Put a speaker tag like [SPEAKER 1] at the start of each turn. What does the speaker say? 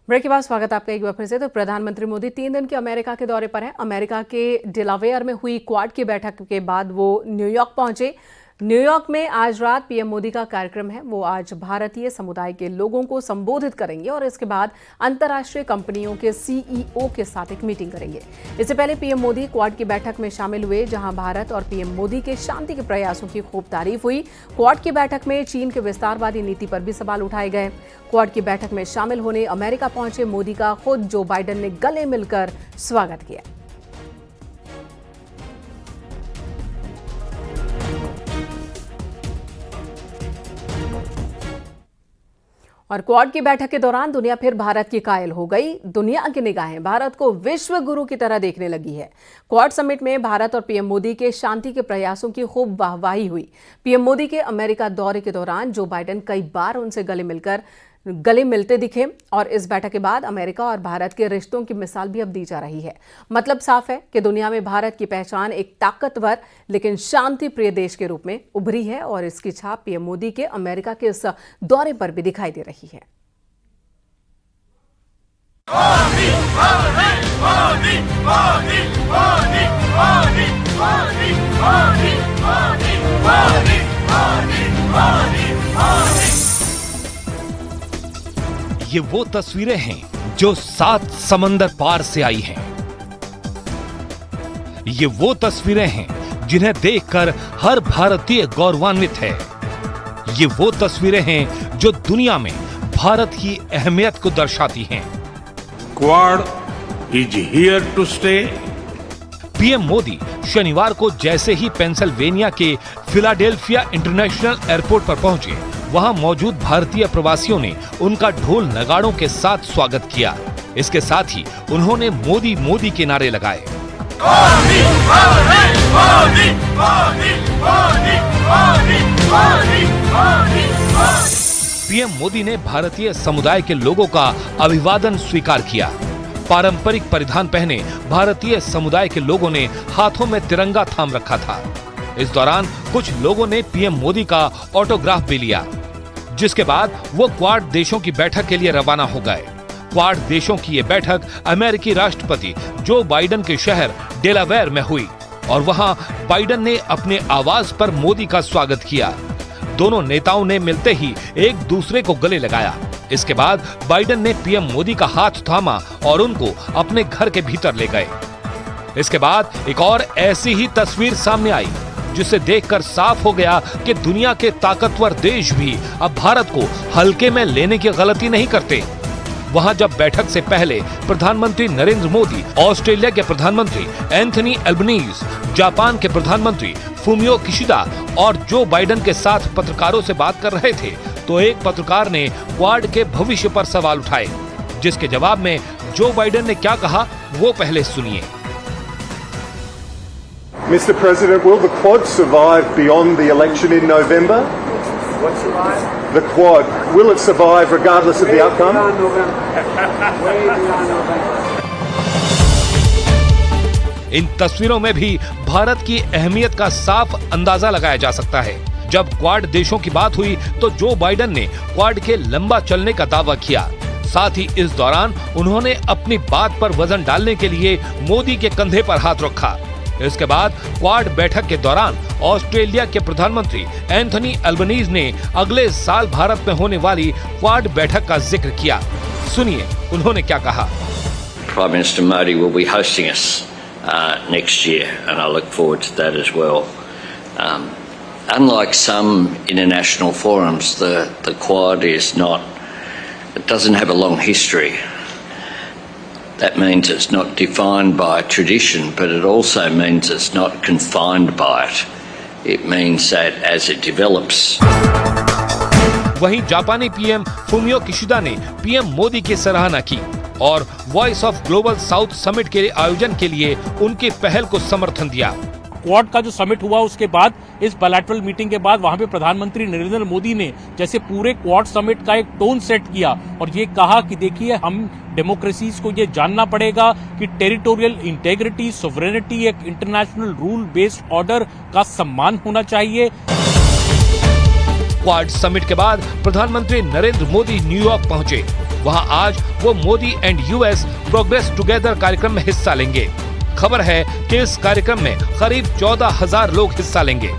[SPEAKER 1] Break के बाद स्वागत आपका एक बार फिर से। तो प्रधानमंत्री मोदी 3 दिन के अमेरिका के दौरे पर हैं। अमेरिका के डेलावेयर में हुई क्वाड की बैठक के बाद वो न्यूयॉर्क पहुंचे। न्यूयॉर्क में आज रात पीएम मोदी का कार्यक्रम है। वो आज भारतीय समुदाय के लोगों को संबोधित करेंगे और इसके बाद अंतर्राष्ट्रीय कंपनियों के सीईओ के साथ एक मीटिंग करेंगे। इससे पहले पीएम मोदी क्वाड की बैठक में शामिल हुए, जहां भारत और पीएम मोदी के शांति के प्रयासों की खूब तारीफ हुई। क्वाड की बैठक में चीन के विस्तारवादी नीति पर भी सवाल उठाए गए। क्वाड की बैठक में शामिल होने अमेरिका पहुंचे मोदी का खुद जो बाइडेन ने गले मिलकर स्वागत किया। और क्वाड की बैठक के दौरान दुनिया फिर भारत की कायल हो गई। दुनिया की निगाहें भारत को विश्व गुरु की तरह देखने लगी है। क्वाड समिट में भारत और पीएम मोदी के शांति के प्रयासों की खूब वाहवाही हुई। पीएम मोदी के अमेरिका दौरे के दौरान जो बाइडेन कई बार उनसे गले मिलते दिखे और इस बैठक के बाद अमेरिका और भारत के रिश्तों की मिसाल भी अब दी जा रही है। मतलब साफ है कि दुनिया में भारत की पहचान एक ताकतवर लेकिन शांति प्रिय देश के रूप में उभरी है और इसकी छाप पीएम मोदी के अमेरिका के इस दौरे पर भी दिखाई दे रही है।
[SPEAKER 2] ये वो तस्वीरें हैं जो 7 समंदर पार से आई हैं। ये वो तस्वीरें हैं जिन्हें देखकर हर भारतीय गौरवान्वित है। ये वो तस्वीरें हैं जो दुनिया में भारत की अहमियत को दर्शाती हैं।
[SPEAKER 3] Quad is here to stay.
[SPEAKER 2] PM Modi शनिवार को जैसे ही पेंसिल्वेनिया के फिलाडेल्फिया इंटरनेशनल एयरपोर्ट पर पहुंचे, वहां मौजूद भारतीय प्रवासियों ने उनका ढोल नगाड़ों के साथ स्वागत किया। इसके साथ ही उन्होंने मोदी मोदी के नारे लगाए। पीएम मोदी ने भारतीय समुदाय के लोगों का अभिवादन स्वीकार किया। पारंपरिक परिधान पहने भारतीय समुदाय के लोगों ने हाथों में तिरंगा थाम रखा था। इस दौरान कुछ लोगों ने पीएम मोदी का ऑटोग्राफ भी लिया, जिसके बाद वो क्वाड देशों की बैठक के लिए रवाना हो गए। क्वाड देशों की ये बैठक अमेरिकी राष्ट्रपति जो बाइडेन के शहर डेलावेयर में हुई और वहां बाइडेन ने अपने आवाज पर मोदी का स्वागत किया। दोनों नेताओं ने मिलते ही एक दूसरे को गले लगाया। इसके बाद बाइडेन ने पीएम मोदी का हाथ थामा और उनको अपने घर के भीतर ले गए। इसके बाद एक और ऐसी ही तस्वीर सामने आई, जिसे देखकर साफ हो गया कि दुनिया के ताकतवर देश भी अब भारत को हल्के में लेने की गलती नहीं करते। वहां जब बैठक से पहले प्रधानमंत्री नरेंद्र मोदी, ऑस्ट्रेलिया के प्रधानमंत्री एंथनी एल्बनीज, जापान के प्रधानमंत्री फूमियो किशिदा और जो बाइडेन के साथ पत्रकारों से बात कर रहे थे, तो एक पत्रकार ने क्वाड के भविष्य पर सवाल उठाए, जिसके जवाब में जो बाइडेन ने क्या कहा वो पहले सुनिए।
[SPEAKER 4] Mr. President, will the Quad survive beyond the election in November?
[SPEAKER 5] What survive?
[SPEAKER 4] The Quad, will it survive regardless of the outcome?
[SPEAKER 5] Way beyond November. Way beyond November.
[SPEAKER 2] इन तस्वीरों में भी भारत की अहमियत का साफ अंदाजा लगाया जा सकता है। जब क्वाड देशों की बात हुई तो जो बाइडेन ने क्वाड के लंबा चलने का दावा किया। साथ ही इस दौरान उन्होंने अपनी बात पर वजन डालने के लिए मोदी के कंधे पर हाथ रखा। इसके बाद क्वाड बैठक के दौरान ऑस्ट्रेलिया के प्रधानमंत्री एंथनी एल्बनीज ने अगले साल भारत में होने वाली क्वाड बैठक का जिक्र किया। सुनिए उन्होंने क्या कहा।
[SPEAKER 6] Prime Minister Modi will be hosting us next year, and I look forward to that as well. Unlike some international forums, the Quad it doesn't have a long history. That means it's not defined by tradition, but it also means it's not confined by it. It means that as it develops.
[SPEAKER 2] वहीं जापानी PM Fumio Kishida ने PM Modi की सराहना की और voice of global south summit के आयोजन के लिए उनकी पहल को समर्थन दिया।
[SPEAKER 7] क्वाड का जो समिट हुआ उसके बाद, इस बायलैटरल मीटिंग के बाद वहां पे प्रधानमंत्री नरेंद्र मोदी ने जैसे पूरे क्वाड समिट का एक टोन सेट किया और ये कहा कि देखिए, हम डेमोक्रेसीज को ये जानना पड़ेगा कि टेरिटोरियल इंटेग्रिटी, सोवरेनिटी, एक इंटरनेशनल रूल बेस्ड ऑर्डर का सम्मान होना चाहिए।
[SPEAKER 2] क्वाड समिट के बाद प्रधानमंत्री नरेंद्र मोदी न्यूयॉर्क पहुंचे। वहां आज वो Modi and US progress together कार्यक्रम में हिस्सा लेंगे। खबर है कि इस कार्यक्रम में करीब 14,000 लोग हिस्सा लेंगे।